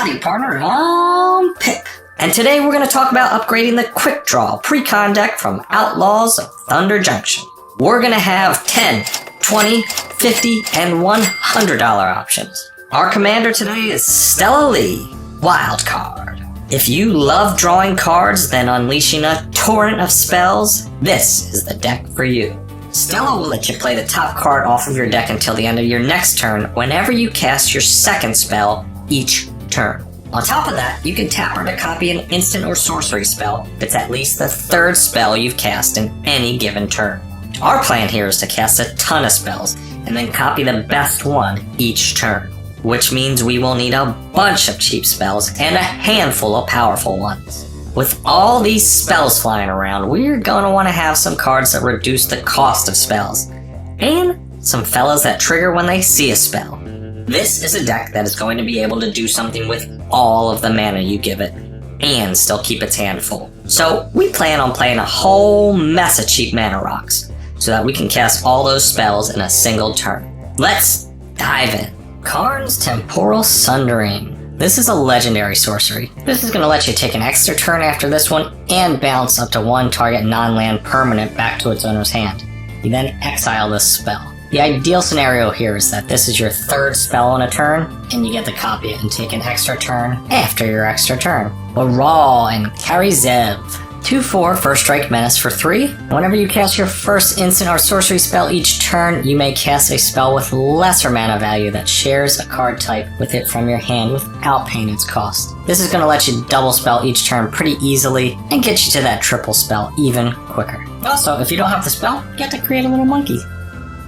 Howdy, partner, I'm Pip. And today we're going to talk about upgrading the Quick Draw Precon deck from Outlaws of Thunder Junction. We're going to have 10, 20, 50, and $100 options. Our commander today is Stella Lee, Wild Card. If you love drawing cards, then unleashing a torrent of spells, this is the deck for you. Stella will let you play the top card off of your deck until the end of your next turn whenever you cast your second spell each turn. On top of that, you can tap her to copy an instant or sorcery spell if it's at least the third spell you've cast in any given turn. Our plan here is to cast a ton of spells and then copy the best one each turn, which means we will need a bunch of cheap spells and a handful of powerful ones. With all these spells flying around, we're going to want to have some cards that reduce the cost of spells, and some fellas that trigger when they see a spell. This is a deck that is going to be able to do something with all of the mana you give it, and still keep its hand full. So we plan on playing a whole mess of cheap mana rocks, so that we can cast all those spells in a single turn. Let's dive in. Karn's Temporal Sundering. This is a legendary sorcery. This is going to let you take an extra turn after this one and bounce up to one target non-land permanent back to its owner's hand. You then exile this spell. The ideal scenario here is that this is your third spell on a turn, and you get to copy it and take an extra turn after your extra turn. Baral and Karizev. 2/4 First Strike Menace for 3. Whenever you cast your first instant or sorcery spell each turn, you may cast a spell with lesser mana value that shares a card type with it from your hand without paying its cost. This is going to let you double spell each turn pretty easily and get you to that triple spell even quicker. Also, if you don't have the spell, you get to create a little monkey.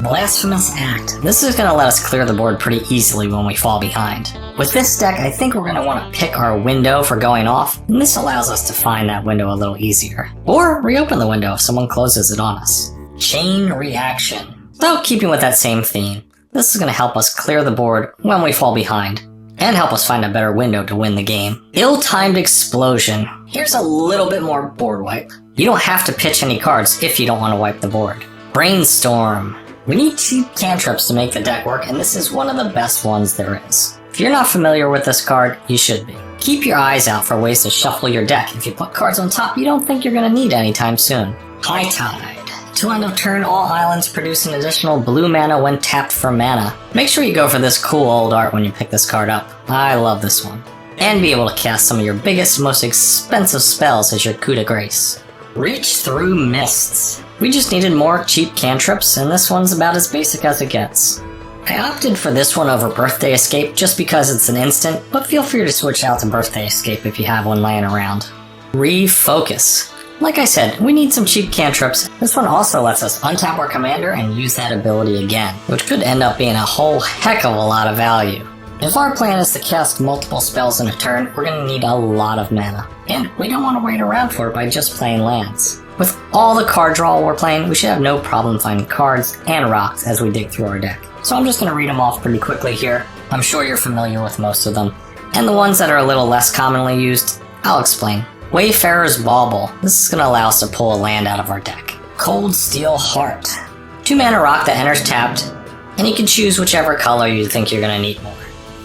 Blasphemous Act. This is going to let us clear the board pretty easily when we fall behind. With this deck, I think we're going to want to pick our window for going off, and this allows us to find that window a little easier. Or reopen the window if someone closes it on us. Chain Reaction. So keeping with that same theme, this is going to help us clear the board when we fall behind, and help us find a better window to win the game. Ill-Timed Explosion. Here's a little bit more board wipe. You don't have to pitch any cards if you don't want to wipe the board. Brainstorm. We need cheap cantrips to make the deck work, and this is one of the best ones there is. If you're not familiar with this card, you should be. Keep your eyes out for ways to shuffle your deck if you put cards on top you don't think you're going to need anytime soon. High Tide. Till end of turn, all islands produce an additional blue mana when tapped for mana. Make sure you go for this cool old art when you pick this card up. I love this one. And be able to cast some of your biggest, most expensive spells as your coup de grace. Reach Through Mists. We just needed more cheap cantrips, and this one's about as basic as it gets. I opted for this one over Birthday Escape just because it's an instant, but feel free to switch out to Birthday Escape if you have one laying around. Refocus. Like I said, we need some cheap cantrips. This one also lets us untap our commander and use that ability again, which could end up being a whole heck of a lot of value. If our plan is to cast multiple spells in a turn, we're going to need a lot of mana, and we don't want to wait around for it by just playing lands. With all the card draw we're playing, we should have no problem finding cards and rocks as we dig through our deck. So I'm just going to read them off pretty quickly here. I'm sure you're familiar with most of them. And the ones that are a little less commonly used, I'll explain. Wayfarer's Bauble. This is going to allow us to pull a land out of our deck. Cold Steel Heart. 2 mana rock that enters tapped, and you can choose whichever color you think you're going to need more.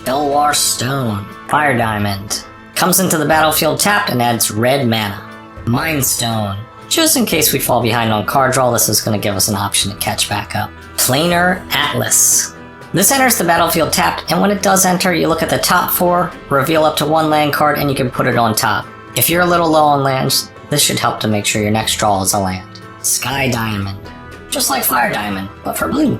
Elwar Stone. Fire Diamond. Comes into the battlefield tapped and adds red mana. Mind Stone. Just in case we fall behind on card draw, this is going to give us an option to catch back up. Planar Atlas. This enters the battlefield tapped, and when it does enter, you look at the top 4, reveal up to 1 land card, and you can put it on top. If you're a little low on lands, this should help to make sure your next draw is a land. Sky Diamond. Just like Fire Diamond, but for blue.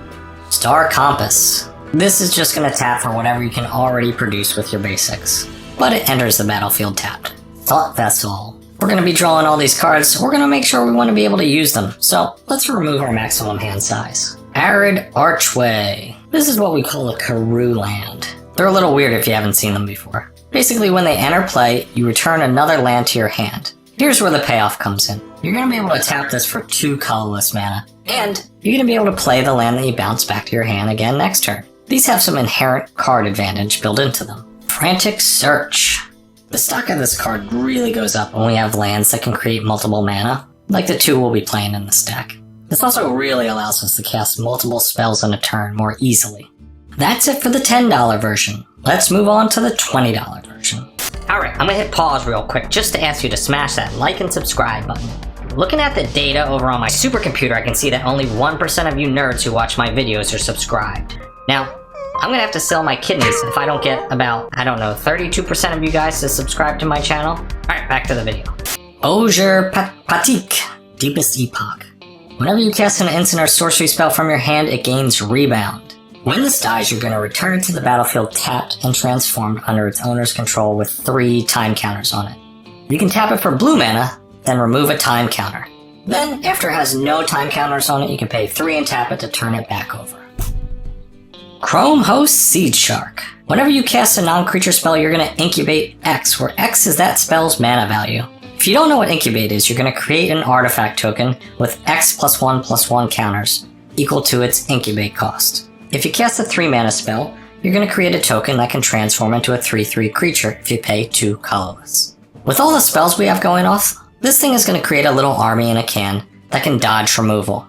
Star Compass. This is just going to tap for whatever you can already produce with your basics, but it enters the battlefield tapped. Thought Vessel. We're going to be drawing all these cards, so we're going to make sure we want to be able to use them, so let's remove our maximum hand size. Arid Archway. This is what we call a Karoo land. They're a little weird if you haven't seen them before. Basically, when they enter play, you return another land to your hand. Here's where the payoff comes in. You're going to be able to tap this for 2 colorless mana, and you're going to be able to play the land that you bounce back to your hand again next turn. These have some inherent card advantage built into them. Frantic Search. The stock of this card really goes up when we have lands that can create multiple mana, like the 2 we'll be playing in this deck. This also really allows us to cast multiple spells in a turn more easily. That's it for the $10 version. Let's move on to the $20 version. Alright, I'm gonna hit pause real quick just to ask you to smash that like and subscribe button. Looking at the data over on my supercomputer, I can see that only 1% of you nerds who watch my videos are subscribed. Now, I'm gonna have to sell my kidneys if I don't get about, 32% of you guys to subscribe to my channel. Alright, back to the video. Ojir Patik, Deepest Epoch. Whenever you cast an instant or sorcery spell from your hand, it gains Rebound. When this dies, you're gonna return it to the battlefield tapped and transformed under its owner's control with 3 time counters on it. You can tap it for blue mana, then remove a time counter. Then, after it has no time counters on it, you can pay 3 and tap it to turn it back over. Chrome Host Seed Shark. Whenever you cast a non-creature spell, you're going to incubate X, where X is that spell's mana value. If you don't know what incubate is, you're going to create an artifact token with X +1/+1 counters, equal to its incubate cost. If you cast a 3 mana spell, you're going to create a token that can transform into a 3/3 creature if you pay 2 colorless. With all the spells we have going off, this thing is going to create a little army in a can that can dodge removal.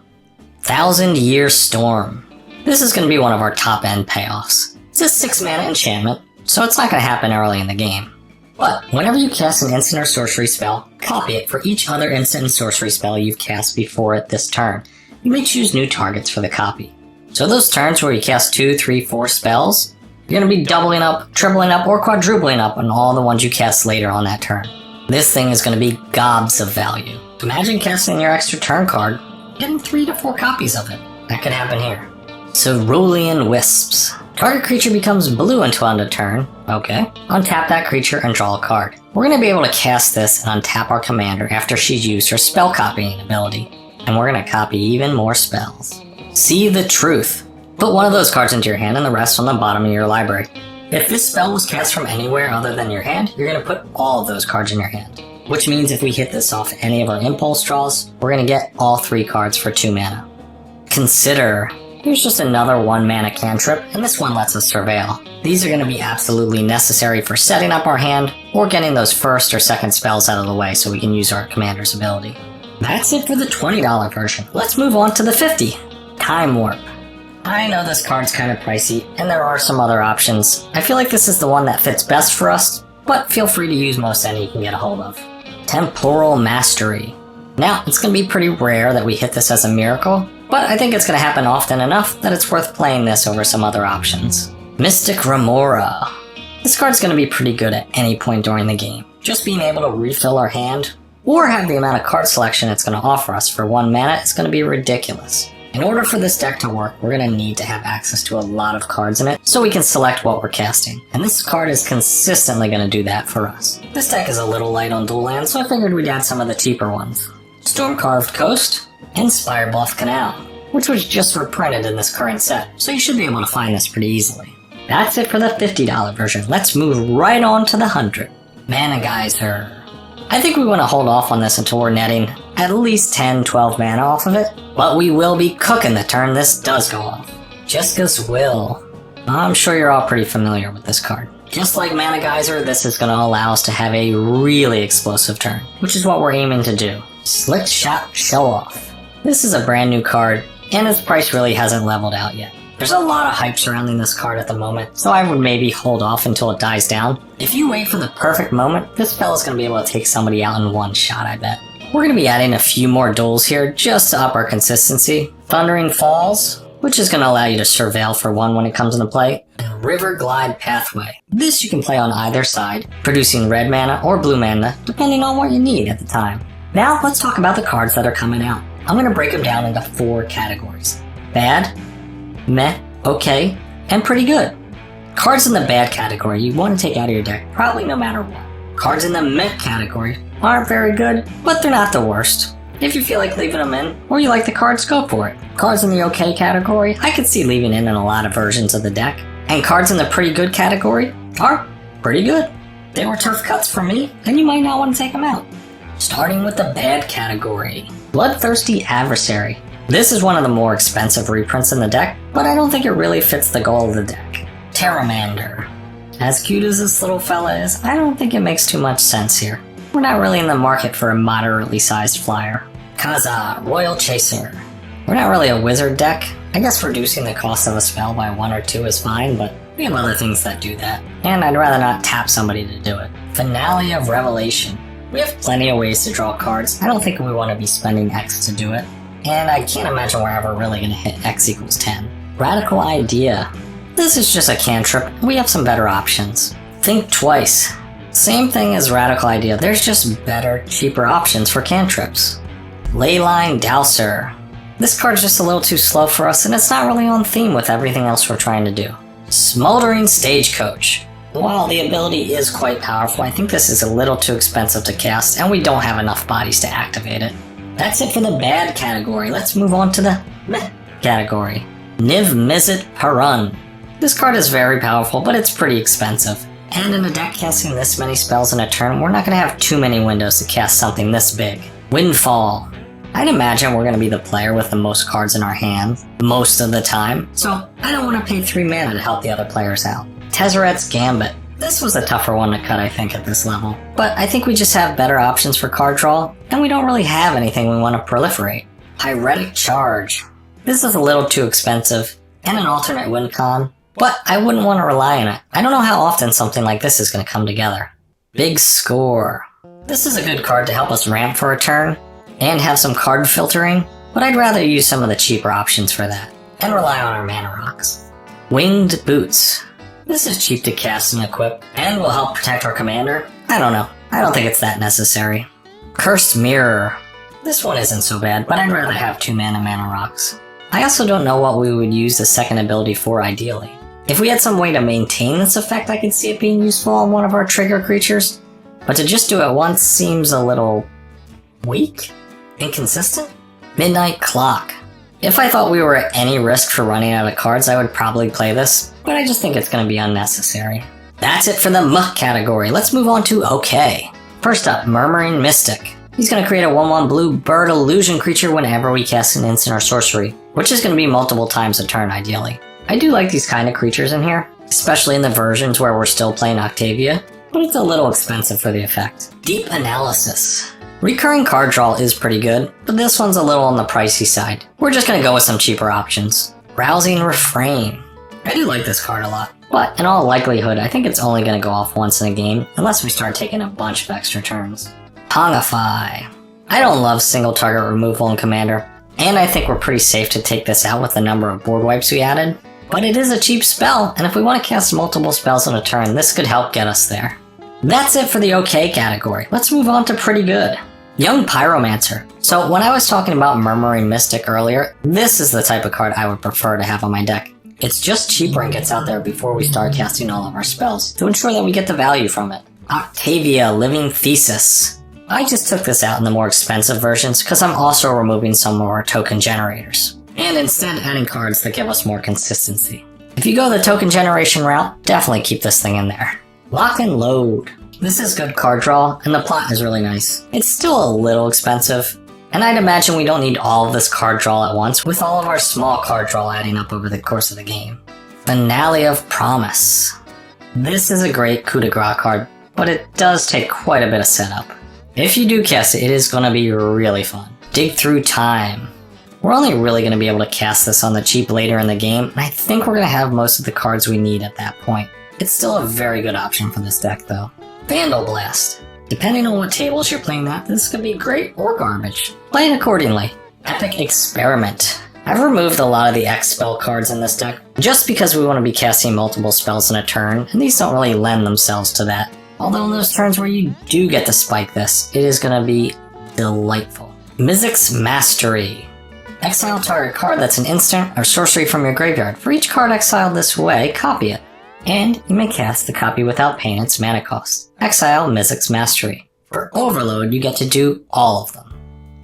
1,000 Year Storm. This is going to be one of our top end payoffs. It's a 6 mana enchantment, so it's not going to happen early in the game. But whenever you cast an instant or sorcery spell, copy it for each other instant and sorcery spell you've cast before it this turn. You may choose new targets for the copy. So those turns where you cast 2, 3, 4 spells, you're going to be doubling up, tripling up, or quadrupling up on all the ones you cast later on that turn. This thing is going to be gobs of value. Imagine casting your extra turn card, getting 3 to 4 copies of it. That could happen here. Cerulean Wisps. Target creature becomes blue until end of turn. Okay. Untap that creature and draw a card. We're going to be able to cast this and untap our commander after she's used her spell copying ability. And we're going to copy even more spells. See the Truth. Put one of those cards into your hand and the rest on the bottom of your library. If this spell was cast from anywhere other than your hand, you're going to put all of those cards in your hand. Which means if we hit this off any of our impulse draws, we're going to get all 3 cards for 2 mana. Consider. Here's just another 1 mana cantrip, and this one lets us surveil. These are going to be absolutely necessary for setting up our hand, or getting those first or second spells out of the way so we can use our commander's ability. That's it for the $20 version. Let's move on to the $50. Time Warp. I know this card's kind of pricey, and there are some other options. I feel like this is the one that fits best for us, but feel free to use most any you can get a hold of. Temporal Mastery. Now, it's going to be pretty rare that we hit this as a miracle, but I think it's going to happen often enough that it's worth playing this over some other options. Mystic Remora. This card's going to be pretty good at any point during the game. Just being able to refill our hand, or have the amount of card selection it's going to offer us for 1 mana is going to be ridiculous. In order for this deck to work, we're going to need to have access to a lot of cards in it, so we can select what we're casting. And this card is consistently going to do that for us. This deck is a little light on dual lands, so I figured we'd add some of the cheaper ones. Storm-Carved Coast, and Spirebluff Canal, which was just reprinted in this current set, so you should be able to find this pretty easily. That's it for the $50 version. Let's move right on to the $100. Mana Geyser. I think we want to hold off on this until we're netting at least 10-12 mana off of it, but we will be cooking the turn this does go off. Jessica's Will. I'm sure you're all pretty familiar with this card. Just like Mana Geyser, this is going to allow us to have a really explosive turn, which is what we're aiming to do. Slick Shot Show Off. This is a brand new card, and its price really hasn't leveled out yet. There's a lot of hype surrounding this card at the moment, so I would maybe hold off until it dies down. If you wait for the perfect moment, this spell is going to be able to take somebody out in one shot, I bet. We're going to be adding a few more duels here just to up our consistency. Thundering Falls, which is going to allow you to surveil for 1 when it comes into play. And River Glide Pathway. This you can play on either side, producing red mana or blue mana, depending on what you need at the time. Now let's talk about the cards that are coming out. I'm going to break them down into 4 categories. Bad, meh, okay, and pretty good. Cards in the bad category you want to take out of your deck probably no matter what. Cards in the meh category aren't very good, but they're not the worst. If you feel like leaving them in, or you like the cards, go for it. Cards in the okay category, I could see leaving in a lot of versions of the deck. And cards in the pretty good category are pretty good. They were tough cuts for me, and you might not want to take them out. Starting with the bad category. Bloodthirsty Adversary. This is one of the more expensive reprints in the deck, but I don't think it really fits the goal of the deck. Terramander. As cute as this little fella is, I don't think it makes too much sense here. We're not really in the market for a moderately sized flyer. Kaza, Royal Chaser. We're not really a wizard deck. I guess reducing the cost of a spell by 1 or 2 is fine, but We have other things that do that, and I'd rather not tap somebody to do it. Finale of Revelation. We have plenty of ways to draw cards. I don't think we want to be spending X to do it, and I can't imagine we're ever really going to hit X equals 10. Radical Idea. This is just a cantrip, and we have some better options. Think Twice. Same thing as Radical Idea, there's just better, cheaper options for cantrips. Leyline Dowser. This card's just a little too slow for us, and it's not really on theme with everything else we're trying to do. Smoldering Stagecoach. While the ability is quite powerful, I think this is a little too expensive to cast, and we don't have enough bodies to activate it. That's it for the bad category. Let's move on to the meh category. Niv Mizzet Parun. This card is very powerful, but it's pretty expensive. And in a deck casting this many spells in a turn, we're not going to have too many windows to cast something this big. Windfall. I'd imagine we're going to be the player with the most cards in our hand most of the time, so I don't want to pay 3 mana to help the other players out. Tezzeret's Gambit. This was a tougher one to cut, I think, at this level. But I think we just have better options for card draw, and we don't really have anything we want to proliferate. Pyretic Charge. This is a little too expensive, and an alternate win con, but I wouldn't want to rely on it. I don't know how often something like this is going to come together. Big Score. This is a good card to help us ramp for a turn, and have some card filtering, but I'd rather use some of the cheaper options for that, and rely on our mana rocks. Winged Boots. This is cheap to cast and equip, and will help protect our commander. I don't know, I don't think it's that necessary. Cursed Mirror. This one isn't so bad, but I'd rather have 2 mana rocks. I also don't know what we would use the second ability for ideally. If we had some way to maintain this effect, I could see it being useful on one of our trigger creatures, but to just do it once seems a little weak? Inconsistent? Midnight Clock. If I thought we were at any risk for running out of cards, I would probably play this, but I just think it's going to be unnecessary. That's it for the muck category. Let's move on to OK. First up, Murmuring Mystic. He's going to create a 1/1 blue bird illusion creature whenever we cast an instant or sorcery, which is going to be multiple times a turn ideally. I do like these kind of creatures in here, especially in the versions where we're still playing Octavia, but it's a little expensive for the effect. Deep Analysis. Recurring card draw is pretty good, but this one's a little on the pricey side. We're just going to go with some cheaper options. Rousing Refrain. I do like this card a lot, but in all likelihood, I think it's only going to go off once in a game, unless we start taking a bunch of extra turns. Pongify. I don't love single target removal in Commander, and I think we're pretty safe to take this out with the number of board wipes we added, but it is a cheap spell, and if we want to cast multiple spells in a turn, this could help get us there. That's it for the OK category. Let's move on to pretty good. Young Pyromancer. So when I was talking about Murmuring Mystic earlier, this is the type of card I would prefer to have on my deck. It's just cheaper and gets out there before we start casting all of our spells, to ensure that we get the value from it. Octavia Living Thesis. I just took this out in the more expensive versions because I'm also removing some of our token generators, and instead adding cards that give us more consistency. If you go the token generation route, definitely keep this thing in there. Lock and Load. This is good card draw, and the plot is really nice. It's still a little expensive, and I'd imagine we don't need all of this card draw at once, with all of our small card draw adding up over the course of the game. Finale of Promise. This is a great coup de grace card, but it does take quite a bit of setup. If you do cast it, it is going to be really fun. Dig Through Time. We're only really going to be able to cast this on the cheap later in the game, and I think we're going to have most of the cards we need at that point. It's still a very good option for this deck, though. Vandal Blast. Depending on what tables you're playing at, this could be great or garbage. Play it accordingly. Epic Experiment. I've removed a lot of the X spell cards in this deck, just because we want to be casting multiple spells in a turn, and these don't really lend themselves to that. Although in those turns where you do get to spike this, it is going to be delightful. Mizzet's Mastery. Exile target card that's an instant or sorcery from your graveyard. For each card exiled this way, copy it. And you may cast the copy without paying its mana cost. Exile Mizzet's Mastery. For Overload, you get to do all of them.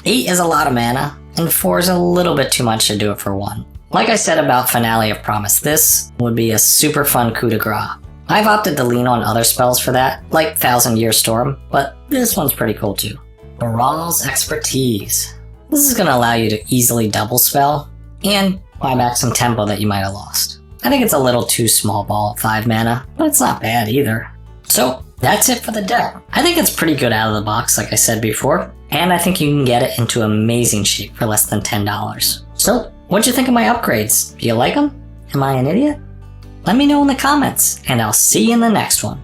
8 is a lot of mana, and 4 is a little bit too much to do it for 1. Like I said about Finale of Promise, this would be a super fun coup de grace. I've opted to lean on other spells for that, like Thousand Year Storm, but this one's pretty cool too. Baral's Expertise. This is going to allow you to easily double spell, and buy back some tempo that you might have lost. I think it's a little too small ball at 5 mana, but it's not bad either. So, that's it for the deck. I think it's pretty good out of the box, like I said before, and I think you can get it into amazing shape for less than $10. So, what'd you think of my upgrades? Do you like them? Am I an idiot? Let me know in the comments, and I'll see you in the next one.